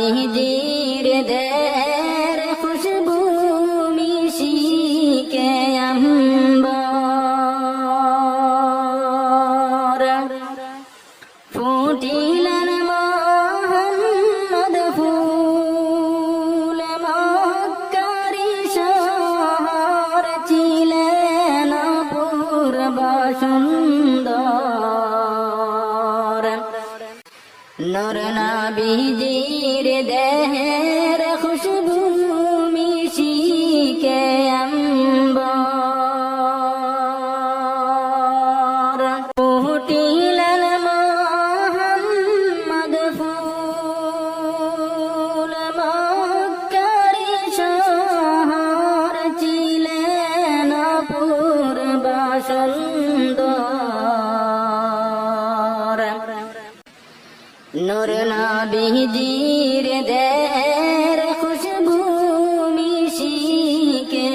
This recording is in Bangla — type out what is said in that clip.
নবীজির দের খুশবু মিশিকে আম্বর ফুটিলেন মোহাম্মদ ফুল মক্কারি শহর ছিলেন অপূর্ব সুন্দর নূর নবীজির দেহের খুশবু মিশিকে আম্বর ফুটিলেন মোহাম্মদ ফুল মক্কারি শহর ছিলেন অপূর্ব সুন্দর নূর নবীজির দের খুশবু মিশিকে